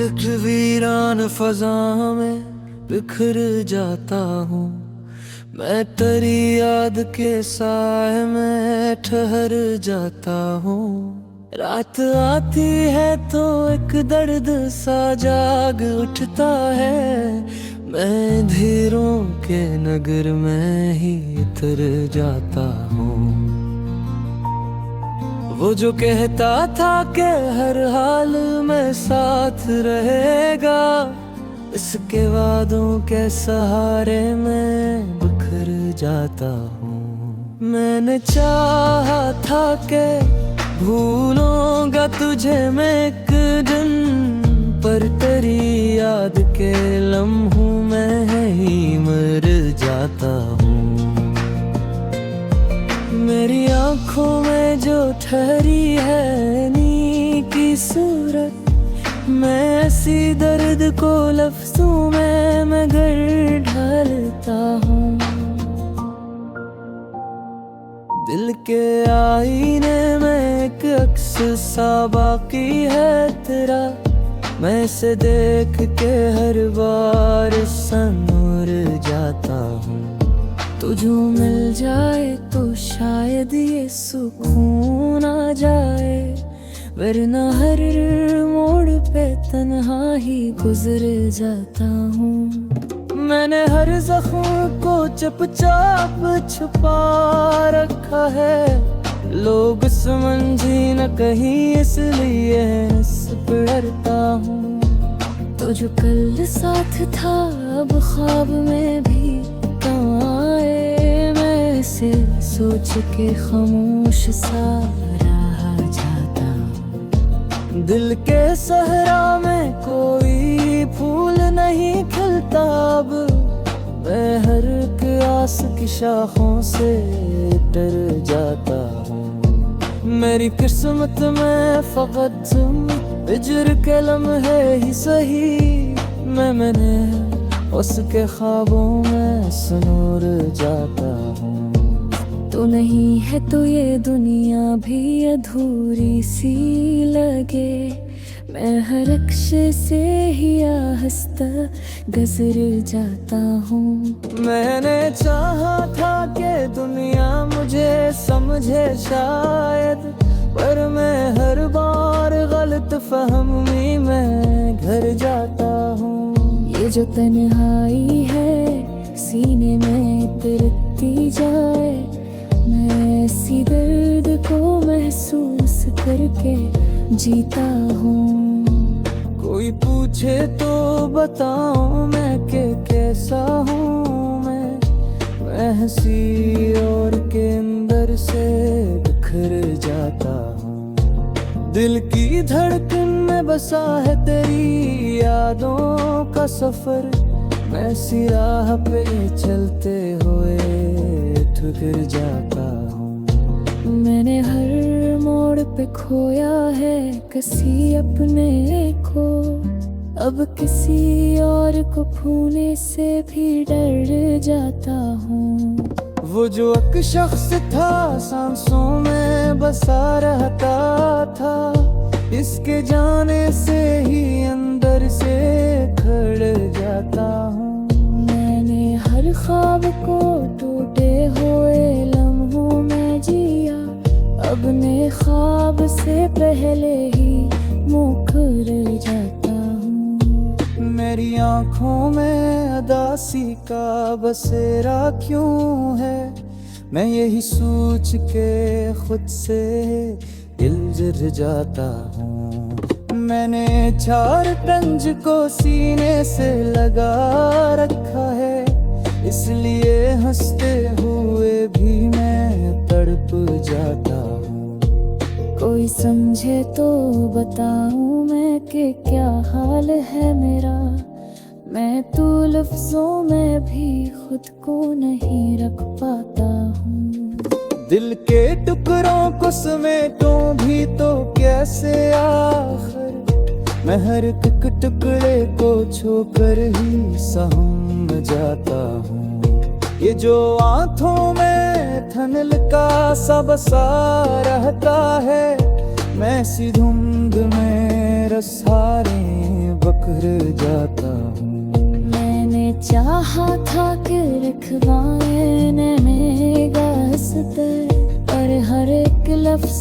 एक वीरान फजा में बिखर जाता हूँ। मैं तेरी याद के साए में ठहर जाता हूँ। रात आती है तो एक दर्द सा जाग उठता है। मैं धीरों के नगर में ही उतर जाता हूँ। वो जो कहता था कि हर हाल में साथ रहेगा, इसके वादों के सहारे मैं बिखर जाता हूँ। मैंने चाहा था कि भूलूंगा तुझे मैं एक दिन, पर तेरी याद के लम्हों में ही मर जाता हूँ। मेरी आँखों में जो ठहरी है नी की सूरत, मैं ऐसी दर्द को लफ्जों में मगर ढालता हूँ। दिल के आईने में एक अक्स सा बाकी है तेरा, मैं इसे देख के हर बार संवर जाता हूँ। तुझे मिल जाए तो शायद ये सुकून आ जाए, वरना हर मोड़ पे तन्हा ही गुजर जाता हूँ। मैंने हर जख्म को चुपचाप छुपा रखा है, लोग समझी न कहीं इसलिए इस पे डरता हूँ। तो जो कल साथ था अब ख्वाब में भी आए, मैं इसे सोच के खामोश सा रह जाता हूँ। दिल के सहरा में कोई फूल नहीं खिलता अब, मैं हर एक आस की शाखों से डर जाता हूँ। मेरी किस्मत में फकत तुम हिज्र के लम्हे ही सही, मैंने उसके ख्वाबों में सुनूर जाता हूँ। तू नहीं है तो ये दुनिया भी अधूरी सी लगे, मैं हर अक्ष से ही आहिस्ता गुजर जाता हूँ। मैंने चाहा था कि दुनिया मुझे समझे शायद, पर मैं हर बार गलत फहमी में घर जाता हूँ। ये जो तन्हाई है सीने में तिरती जाए, मैं इसी दर्द को महसूस करके जीता हूँ। कोई पूछे तो बताऊं मैं कि कैसा हूँ मैं हंसी और के अंदर से बिखर जाता हूँ। दिल की धड़कन में बसा है तेरी यादों का सफर, मैं इसी राह पे चलते हुए ठुकर जाता हूँ। मैंने हर मोड़ पे खोया है किसी अपने को, अब किसी और को खोने से भी डर जाता हूँ। वो जो एक शख्स था सांसों में बसा रहता था, इसके जाने से ही अंदर से खड़ जाता हूँ। मैंने हर ख्वाब को टूटे हुए लम्हों में जिया, अब मैं ख्वाब से पहले ही मुकर जाता हूँ। मेरी आँखों में अदासी का बसेरा क्यों है, मैं यही सोच के खुद से हिल जाता हूँ। मैंने 4 तंज को सीने से लगा रखा है, इसलिए हंसते हुए भी मैं तड़प जाता हूँ। कोई समझे तो बताऊं मैं कि क्या हाल है मेरा, मैं तो लफ्जों में भी खुद को नहीं रख पाता हूँ। दिल के टुकड़ों को समेटूं भी तो कैसे आखिर, मैं हर एक टुकड़े को छोकर ही सहम जाता हूँ। ये जो आँखों में थनल का सा बसा रहता है, मैं सी धुंध में रसारे बकर जाता हूँ। मैंने चाहा था कि रखवाए में गास्ते, पर हर एक लफ्ज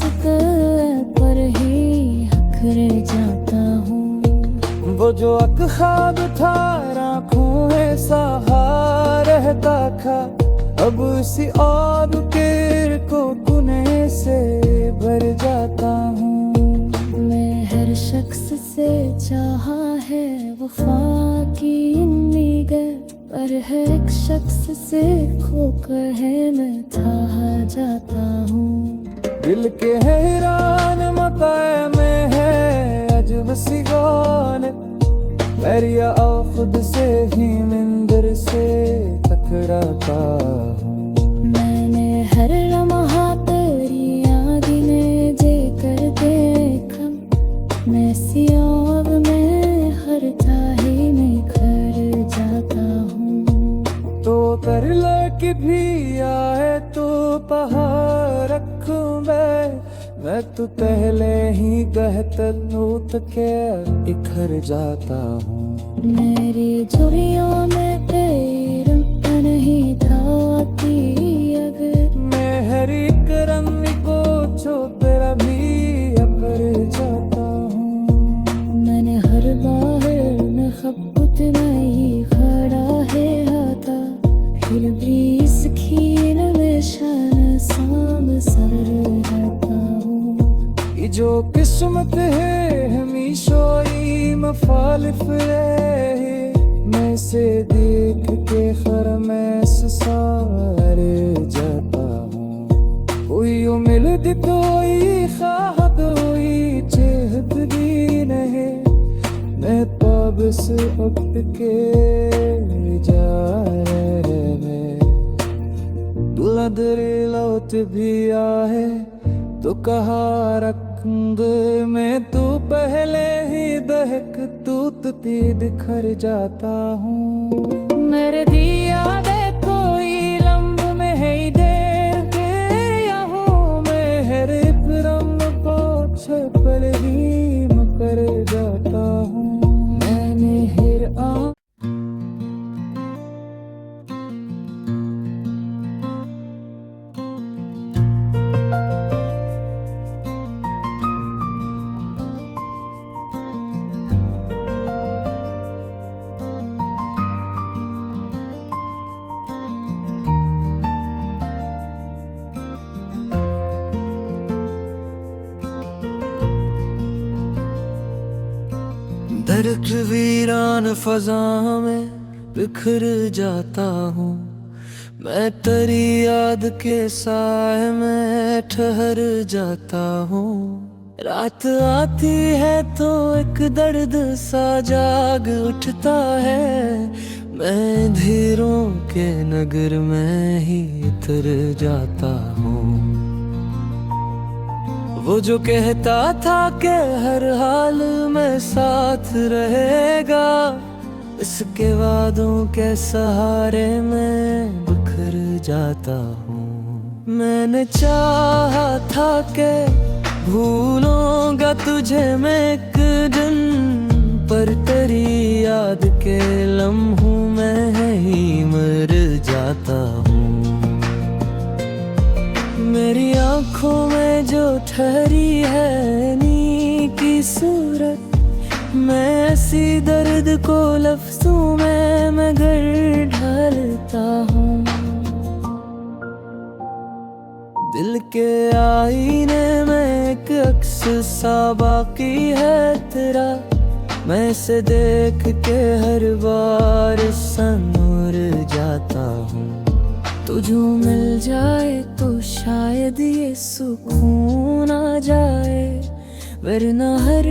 पर ही हकरे जाता हूँ। वो जो ख्वाब था आँखों में सहा रहता था, अब उसी आब के को कुने से भर जाता हूँ। मैं हर शख्स से चाहा है वफा की उम्मीदें, पर हर एक शख्स से खोकर है मैं था जाता हूँ। दिल के हैरान मकाए में है अजब सी गाने, पैरिया खुद से ही मंदिर से टकराता हूँ। मैंने हर लम्हा तेरी यादें जे कर देखा, मैं सियाब में हर ताही में खर जाता हूँ। तो कर लड़की भी आए तो पहाड़ रखूं मैं तो पहले ही गहतनूत के इखर जाता हूँ। मेरी झुर्रियों में तेरा नहीं था कि अगर मैं हर एक रंग को छो तेरा भी अकर जाता हूँ। मैंने हर बाहर में खबूत नहीं खड़ा है हाथा, फिर भी इस खीर में शान साम सर जाता हूँ। ये जो किस्मत है हमेशा ही मफालिफ रहे, मैं से देख के खरमैस सारे जाता हूँ। कोई उम्मीद कोई ख्वाब कोई चेहत भी नहीं, मैं पाब से वक्त के जा रहे में दूल्हा दरे लौट भी आए तो कहा रखंद में तू पहले ही दहक तूतती दिखर जाता हूँ। मेरे दिया दे कोई लम्ब में है देर के यहाँ, मैं हर एक रंग पोछ पर ही मकर जाता हूँ। मैंने हिर दर्द वीरान फजा में बिखर जाता हूँ। मैं तेरी याद के साए में ठहर जाता हूँ। रात आती है तो एक दर्द सा जाग उठता है, मैं धीरों के नगर में ही उतर जाता हूँ। वो जो कहता था कि हर हाल में साथ रहेगा, इसके वादों के सहारे मैं बिखर जाता हूँ। मैंने चाहा था कि भूलूंगा तुझे मैं एक दिन, पर तेरी याद के लम्हों में ही मर जाता हूँ। मेरी आँखों में जो ठहरी है नी की सूरत, मैं ऐसी दर्द को लफ्जों में मगर ढालता हूँ। दिल के आईने में एक अक्स सा बाकी है तेरा, मैं इसे देख के हर बार सनूर जाता हूँ। तुझे मिल जाए तो शायद ये सुकून आ जाए, वरना हर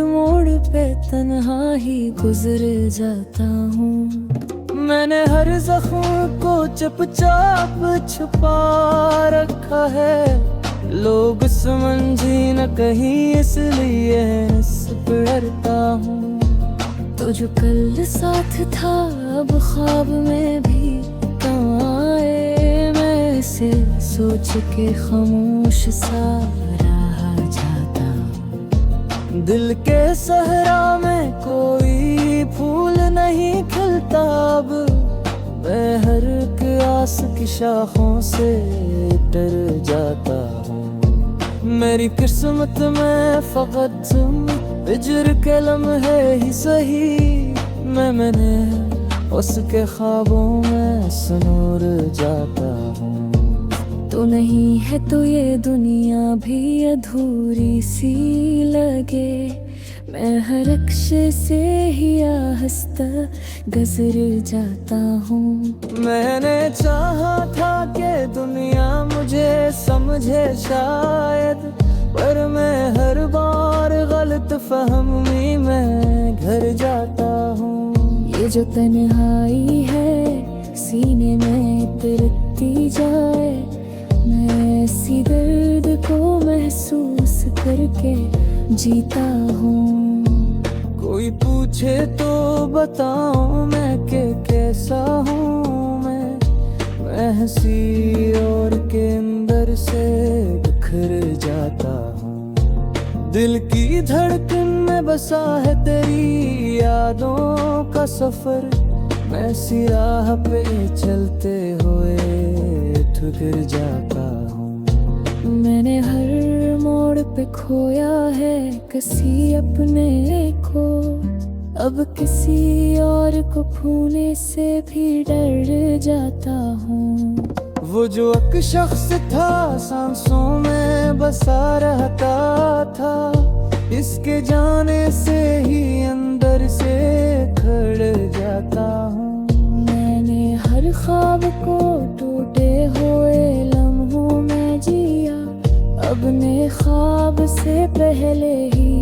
मोड़ पे तन्हा ही गुजर जाता हूँ। मैंने हर जख्म को चुपचाप छुपा रखा है, लोग समझी न कहीं इसलिए डरता हूँ। तो जो कल साथ था अब ख्वाब में भी आए, मैं इसे सोच के खामोश सा रह जाता हूँ। दिल के सहरा में कोई फूल नहीं खिलता अब, मैं हर एक आस की शाखों से डर जाता हूँ। मेरी किस्मत में फकत तुम हिज्र के लम्हे ही सही, मैंने उसके ख्वाबों में सुनूर जाता हूँ। तो नहीं है तो ये दुनिया भी अधूरी सी लगे, मैं हर अक्ष से ही आहिस्ता गुजर जाता हूँ। मैंने चाहा था कि दुनिया मुझे समझे शायद, पर मैं हर बार गलत फहमी में घर जाता हूँ। ये जो तन्हाई है सीने में उतरती जाए, मैं इसी दर्द को महसूस करके जीता हूँ। कोई पूछे तो बताऊं मैं कि कैसा हूँ मैं हंसी और के अंदर से बिखर जाता हूँ। दिल की धड़कन में बसा है तेरी यादों का सफर, मैं इसी राह पे चलते हुए ठुकर जाता हूँ। मैंने हर मोड़ पे खोया है किसी अपने को, अब किसी और को खोने से भी डर जाता हूँ। वो जो एक शख्स था सांसों में बसा रहता था, इसके जाने से ही अंदर से खड़ जाता हूँ। मैंने हर ख्वाब को टूटे हुए लम्हों में जिया, अब ने ख्वाब से पहले ही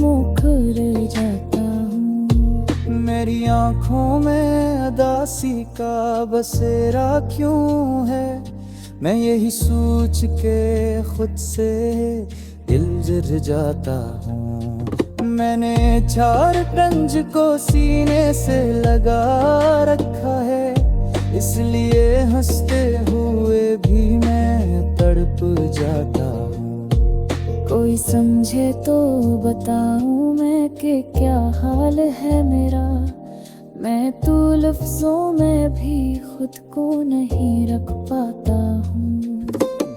मुकर जाता हूँ। मेरी आँखों में अदासी का बसेरा क्यों है, मैं यही सोच के खुद से दिल जल जाता हूँ। मैंने 4 टंज को सीने से लगा रखा है, इसलिए हंसते हुए भी मैं तड़प जाता हूँ। कोई समझे तो बताऊं मैं कि क्या हाल है मेरा, मैं तो लफ्जों में भी खुद को नहीं रख पाता हूँ।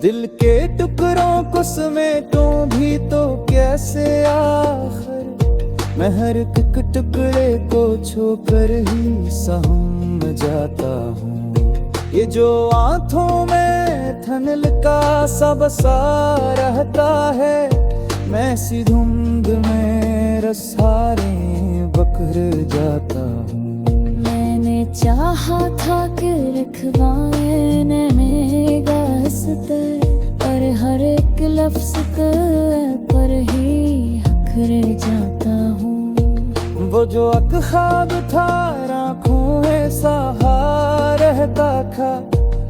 दिल के टुकड़ों को समेटूं भी तो कैसे आखिर, मैं हर एक टुकड़े को छोकर ही सहम जाता हूँ। ये जो आँखों में थनल का सा बसा रहता है, मैं सी धुंध में रसारे बकर जाता हूँ। मैंने चाहा था कि रखवाए नैनेगा हंसते, पर हर एक लफ्ज पर ही हकरे जाता हूँ। वो जो एक ख्वाब था आँखों में सहा रहता था,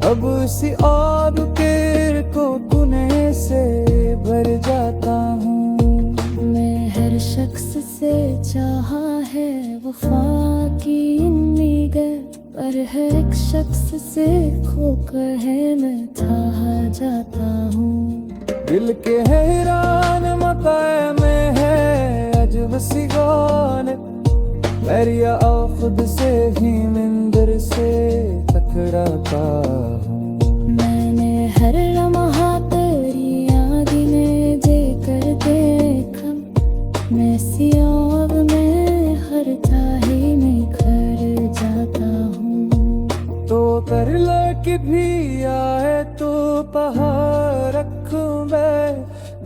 अब उसी आब के को कुने से भर जाता हूँ। मैं हर शख्स से चाहा है वफा की उम्मीद, पर हर एक शख्स से खोकर है मैं था जाता हूँ। दिल के हैरान मकाए में है अजब सी गौन, मेरिया और खुद से ही मंदिर से टकराता हूँ। मैंने हर लम्हा तेरी याद में जेकर देखा, मैं सियाब में हर ताही में खड़ जाता हूँ। तो कर लड़की भी आए तो पहाड़ रखूं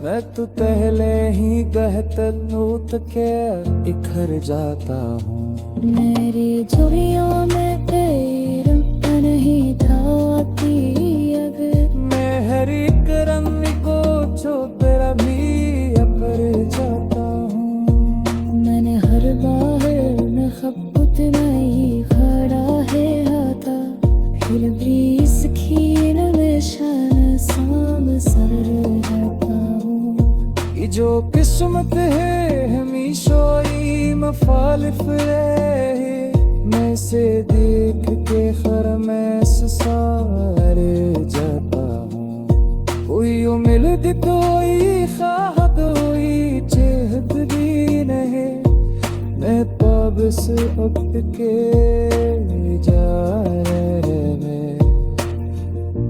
मैं तो पहले ही गहतनूत के इखर जाता हूँ। मेरी झुर्रियों में तेरा नहीं धाती, अगर मैं हर एक रंग को जो तेरा भी अकर जाता हूँ। मैंने हर बार नखबत नहीं खड़ा है हाथा, फिर भी इस खीर में शान साम सर जाता हूँ। ये जो किस्मत है हमेशा मफालिफ रहे, मैं से देख के खरमैस सारे जाता हूँ। कोई उम्मीद कोई ख्वाह कोई चेहत भी बस अब के जा रहे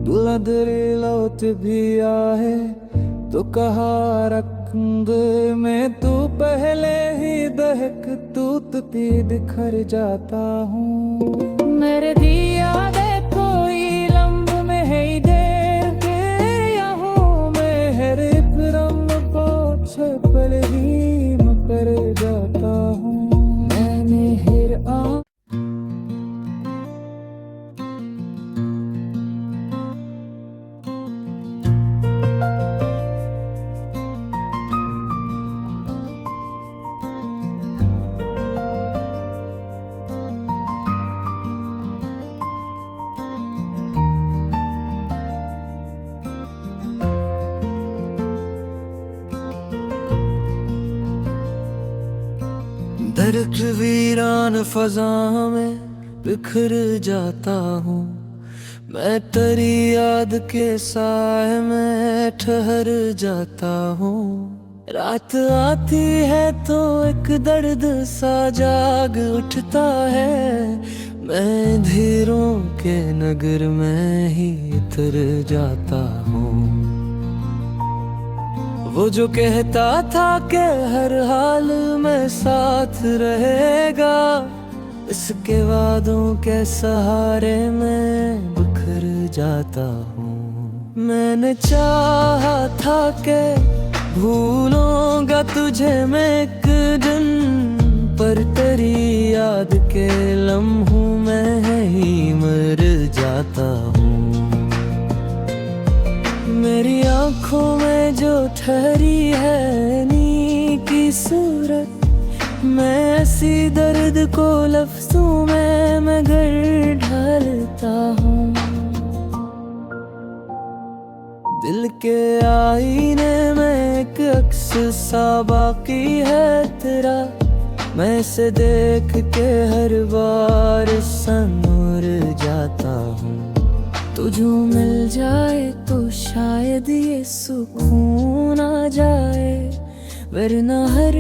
दूल्हा दरे लौट भी आए तो कहा रंग में तू पहले ही दहक टूटती बिखर जाता हूँ मेरे दिया दे कोई लम्ब में है देर के यहाँ मैं हर रंग को छपल ही मकर जाता हूँ मैंने हिर दर्द वीरान फजा में बिखर जाता हूँ मैं तेरी याद के साए में ठहर जाता हूँ रात आती है तो एक दर्द सा जाग उठता है मैं धीरों के नगर में ही उतर जाता हूँ वो जो कहता था कि हर हाल में साथ रहेगा इसके वादों के सहारे मैं बिखर जाता हूँ मैंने चाहा था कि भूलूंगा तुझे मैं एक दिन पर तेरी याद के लम्हों में ही मर जाता हूँ मेरी आंखों में जो ठहरी है नी की सूरत मैं ऐसी दर्द को लफ्जों में मगर ढालता हूँ दिल के आईने में एक अक्स सा बाकी है तेरा मैं इसे देख के हर बार संवर जाता हूँ तुझे मिल जाए तो शायद ये सुकून आ जाए वरना हर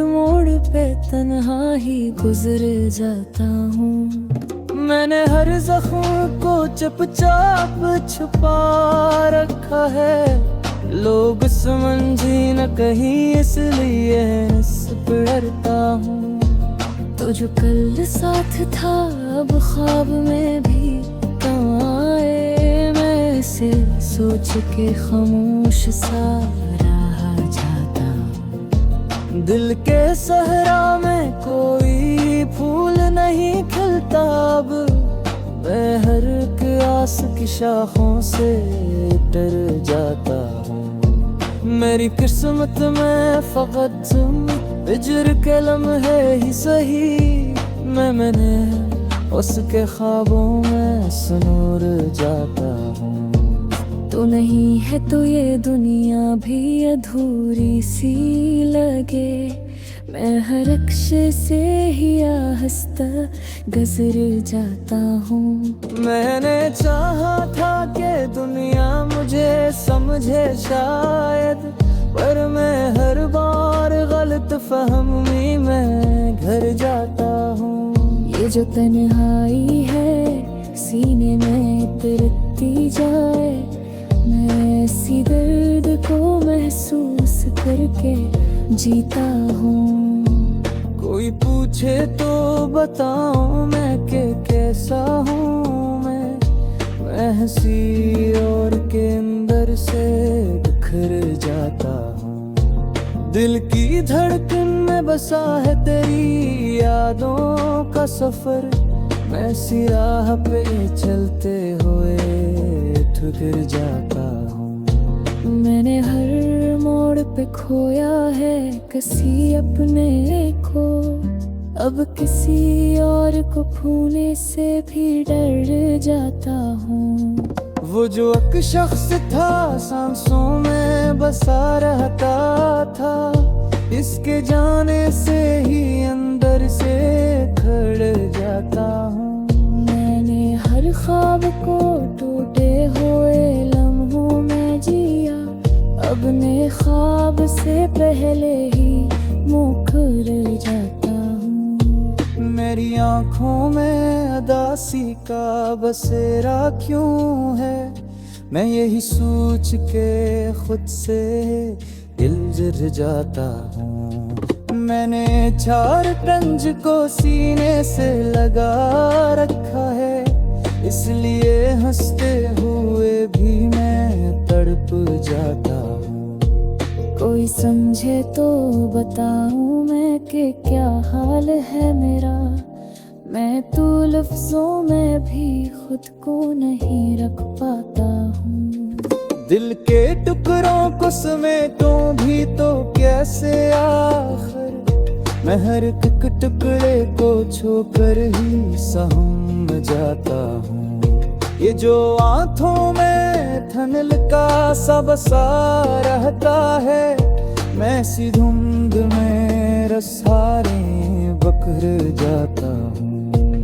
मोड़ पे तन्हा ही गुजर जाता हूँ मैंने हर जख्म को चुपचाप छुपा रखा है लोग समझी न कहीं इसलिए इस पे डरता हूँ तो जो कल साथ था अब ख्वाब में भी से सोच के खामोश सा रहा जाता दिल के सहरा में कोई फूल नहीं खिलता अब मैं हर एक आस की शाखों से डर जाता हूँ मेरी किस्मत में फकत तुम हिजर के लम्हे ही सही मैंने उसके ख्वाबों में सुनूर जाता हूँ तो नहीं है तो ये दुनिया भी अधूरी सी लगे मैं हर अक्षर से ही आहिस्ता गुजर जाता हूँ मैंने चाहा था कि दुनिया मुझे समझे शायद पर मैं हर बार गलत फहमी में घर जाता हूँ ये जो तन्हाई है सीने में उतरती जाए मैं ऐसी दर्द को महसूस करके जीता हूँ कोई पूछे तो बताऊं मैं कि कैसा हूँ मैं हंसी और के अंदर से बिखर जाता हूँ दिल की धड़कन में बसा है तेरी यादों का सफर मैं सी राह पे चलते हुए ठुकर जाता हूँ मैंने हर मोड़ पे खोया है किसी अपने को अब किसी और को खोने से भी डर जाता हूँ वो जो एक शख्स था सांसों में बसा रहता था इसके जाने से ही अंदर से खड़ जाता हूँ मैंने हर ख्वाब को टूटे हुए लम्हों में जिया अपने ख्वाब से पहले ही मुकर जाता हूँ मेरी आंखों में अदासी का बसेरा क्यों है, मैं यही सोच के खुद से दिल जल जाता हूँ। मैंने 4 तंज को सीने से लगा रखा है, इसलिए हंसते हुए भी मैं तड़प जाता हूँ। कोई समझे तो बताऊं मैं कि क्या हाल है मेरा, मैं तो लफ्जों में भी खुद को नहीं रख पाता हूँ। दिल के टुकड़ों को समेटूं भी तो कैसे आखिर, मैं हर एक टुकड़े को छोकर ही सहम जाता हूँ। ये जो आंखों में थनल का सा बसा रहता है, मैं सी धुंध में रसारे बकर जाता हूँ।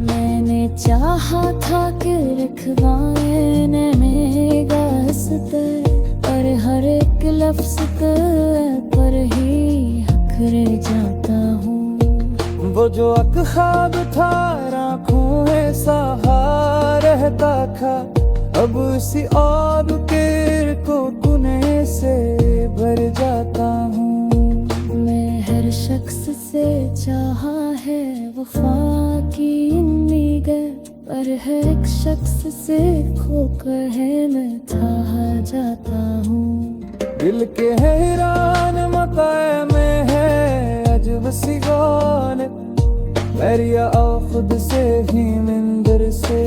मैंने चाहा था कि रखवाए नैनेगा हंसते, पर हर एक लफ्ज पर ही हकरे जाता हूँ। वो जो ख्वाब था आँखों में सहा रहता था, अब उसी आब के को कुने से भर जाता हूँ। मैं हर शख्स से चाहा है वफा की उम्मीद, पर हर एक शख्स से खोकर है मैं था जाता हूँ। दिल के हैरान मकाए में है अजब सी गौल, मेरिया खुद से ही मंदिर से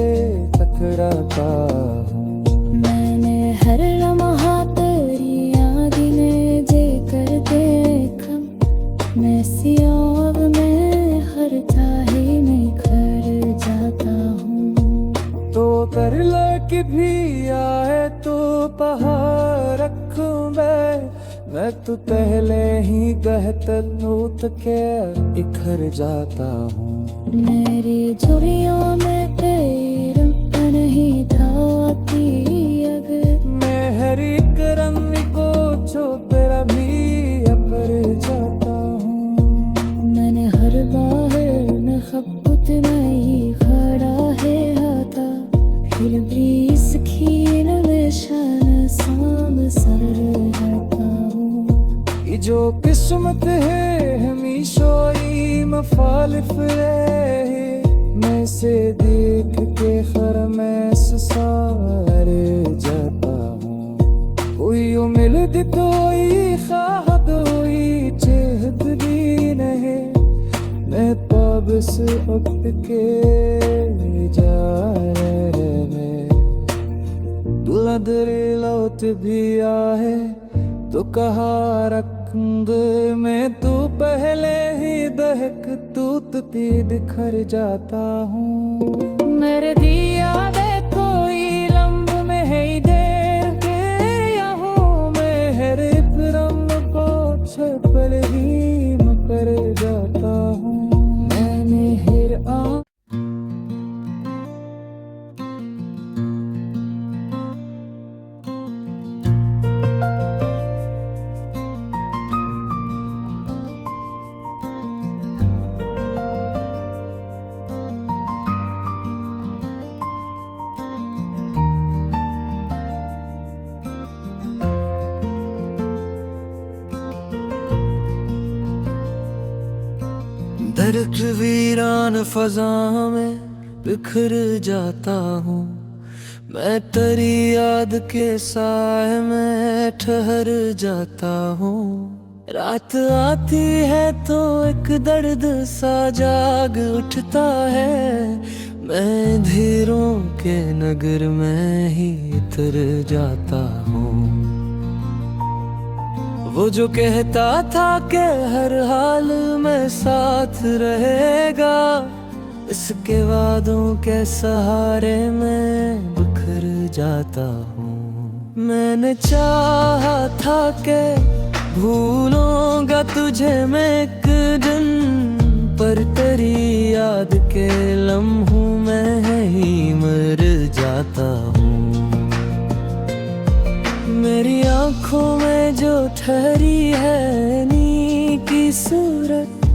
टकराता हूँ। मैंने हर लम्हा तेरी यादें जे कर देखा, मैं सियाब में हर चाहे में खर जाता हूँ। तो कर लड़की भी आए तो पहाड़ रखूं मैं तो पहले ही गहतलूत के इखर जाता हूँ। मेरी झुर्रियों में तेरा नहीं धाती, अगर मैं हर एक रंग को जो तेरा भी अपर जाता हूँ। मैंने हर बाहर नखबत नहीं खड़ा है हाथा, फिर भी इसकी निशान साम सर जाता हूँ। ये जो किस्मत है हमेशा ही मुखालिफ रहे, मैं से देख के खर में सारे जाता हूँ। कोई उम्मीद कोई ख्वाब कोई चेहत भी नहीं, मैं पाबस वक्त के जा में दूल्हा दरे लौट भी आए तो कहा रखंद में तू पहले ही दहक टूटती बिखर जाता हूँ। मेरे दिया दे कोई लम्ब में है देर के यहाँ, मैं हर एक रंग को छपल ही मकर जाता हूँ। मैंने हर दर्द वीरान फजा में बिखर जाता हूँ, मैं तेरी याद के साए में ठहर जाता हूँ। रात आती है तो एक दर्द सा जाग उठता है, मैं धीरों के नगर में ही उतर जाता हूँ। वो जो कहता था कि हर हाल में साथ रहेगा, इसके वादों के सहारे मैं बिखर जाता हूँ। मैंने चाहा था कि भूलूंगा तुझे मैं एक दिन, पर तेरी याद के लम्हों में ही मर जाता हूँ। मेरी आंखों में जो ठहरी है नी की सूरत,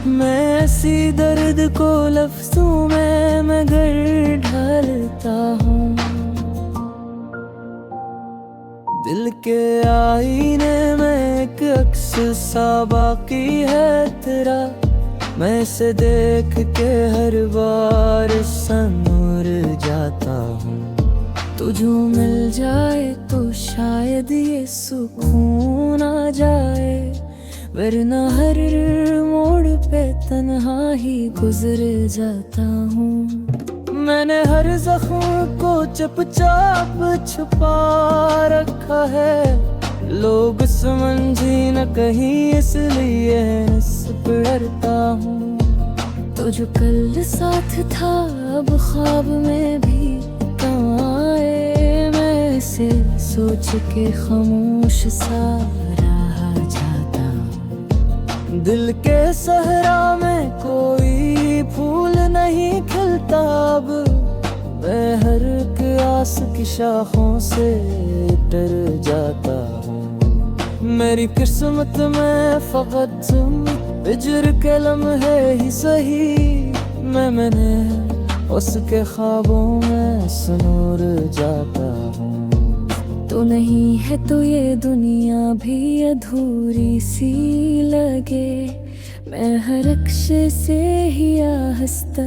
मैं इसी दर्द को लफ्जों में मैं घर ढालता हूँ। दिल के आईने में एक अक्स सा बाकी है तेरा, मैं इसे देख के हर बार सनूर जाता हूँ। तुझे मिल जाए तो शायद ये सुकून आ जाए, वरना हर मोड़ पे तन्हा ही गुजर जाता हूँ। मैंने हर जख्म को चुपचाप छुपा रखा है, लोग समझी न कहीं इसलिए इस पे डरता हूँ। तो जो कल साथ था अब ख्वाब में भी कहाँ आए, मैं इसे सोच के खामोश सा रहा जाता हूँ। दिल के सहरा में कोई फूल नहीं खिलता अब, मैं हर एक आस की शाखों से डर जाता हूँ। मेरी किस्मत में फकत तुम हिजर के लम्हे ही सही, मैंने उसके ख्वाबों में सनूर जाता हूँ। तो नहीं है तो ये दुनिया भी अधूरी सी लगे, मैं हर अक्ष से ही आहिस्ता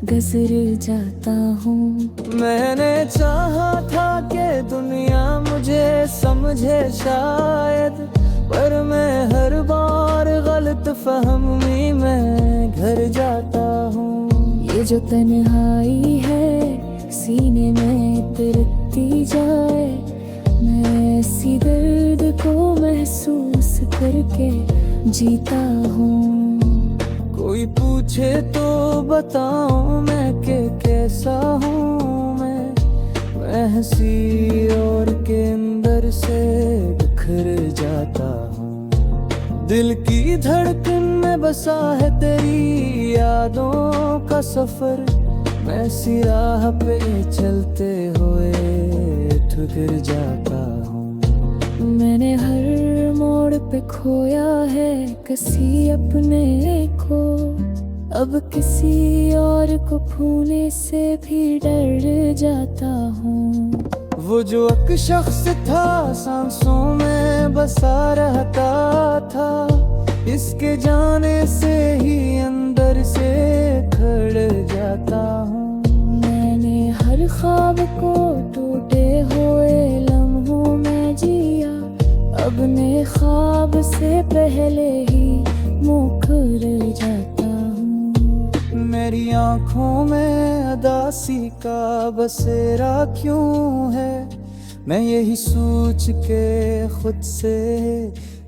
गुजर जाता हूँ। मैंने चाहा था कि दुनिया मुझे समझे शायद, पर मैं हर बार गलत फहमी में घर जाता हूँ। ये जो तन्हाई है सीने में तिरकती जाए, मैं इसी दर्द को महसूस करके जीता हूँ। कोई पूछे तो बताऊं मैं कि कैसा हूँ मैं हंसी और के अंदर से बिखर जाता हूँ। दिल की धड़कन में बसा है तेरी यादों का सफर, मैं सी राह पे चलते हुए ठुकर जाता हूँ। मैंने हर मोड़ पे खोया है किसी अपने को, अब किसी और को खोने से भी डर जाता हूँ। वो जो एक शख्स था सांसों में बसा रहता था, इसके जाने से ही अंदर से खड़ जाता हूँ। मैंने हर ख्वाब को टूटे हुए लम्हों में जिया, अब नए ख्वाब से पहले ही मुकर जाता हूँ। मेरी आँखों में अदासी का बसेरा क्यों है, मैं यही सोच के खुद से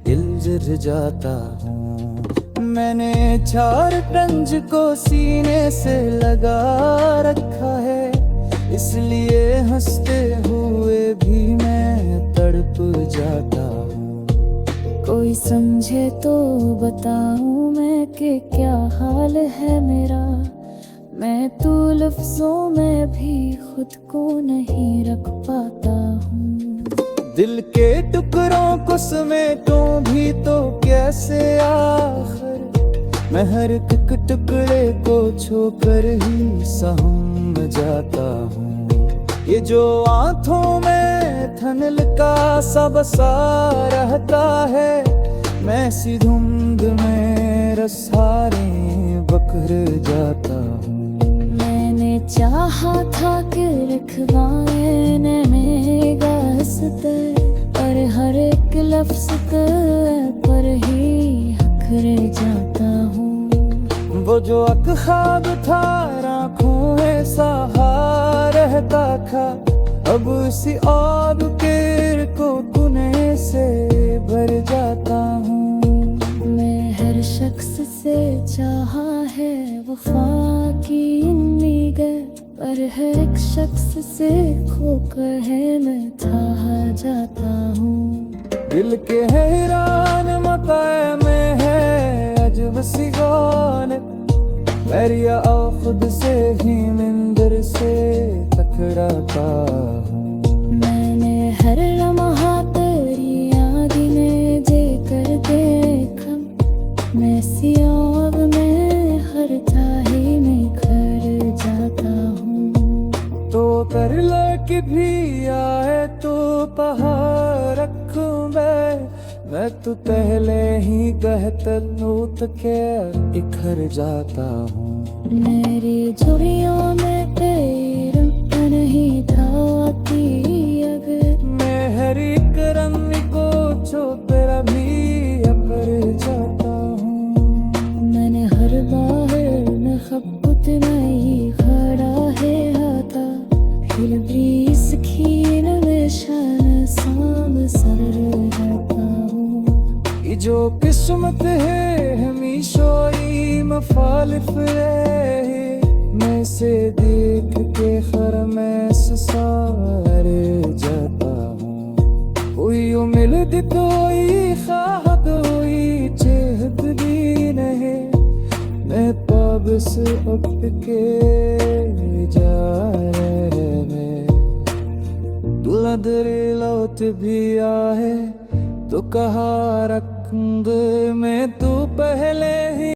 दिल जर जाता हूँ। मैंने 4 टंज को सीने से लगा रखा है, इसलिए हंसते हुए भी मैं तड़प जाता हूँ। कोई समझे तो बताऊं मैं कि क्या हाल है मेरा, मैं तो लफ्जों में भी खुद को नहीं रख पाता हूँ। दिल के टुकड़ों को समेटूं भी तो कैसे आखिर, मैं हर एक टुकड़े को छोकर ही सहम जाता हूँ। ये जो आंखों में थनल का सा बसा रहता है, मैं सी धुंध में रसारे बकर जाता हूँ। मैंने चाहा था कि रखवाए नैनेगा हंसते, पर हर एक लफ्ज पर ही हकरे जाता हूँ। वो जो एक ख्वाब था आँखों में सहा रहता था, अब उसी आब के को कुने से भर जाता हूँ। मैं हर शख्स से चाहा है वफा की उम्मीद, पर हर एक शख्स से खोकर है मैं था जाता हूँ। दिल के हैरान मकाए में है अजब सी गाने, मेरिया और खुद से ही मंदिर से टकराता हूँ। मैंने हर लम्हा तेरी यादें जे कर देखा, मैं सी आग में हर कर लड़की भी आए तो पहाड़ रखूं मैं तू पहले ही गहतनूत के इखर जाता हूँ। मेरी झुर्रियों में तेरा नहीं था कि अगर मैं हर एक रंग को जो तेरा भी अपर जाता हूँ। मैंने हर बार नखबत नहीं खड़ा है हाथा फिर भी इस खीन में शान साम सर जाता हूँ। ये जो किस्मत है हमेशा ही मफालिफ रहे, मैं से देख के खरमैस सारे जाता हूँ। कोई उम्मीद कोई ख्वाब कोई चेहत भी नहीं, मैं पाब से उठ के जा रहे में दूल्हा दरे लौट भी आए तो कहा रख मैं तू पहले ही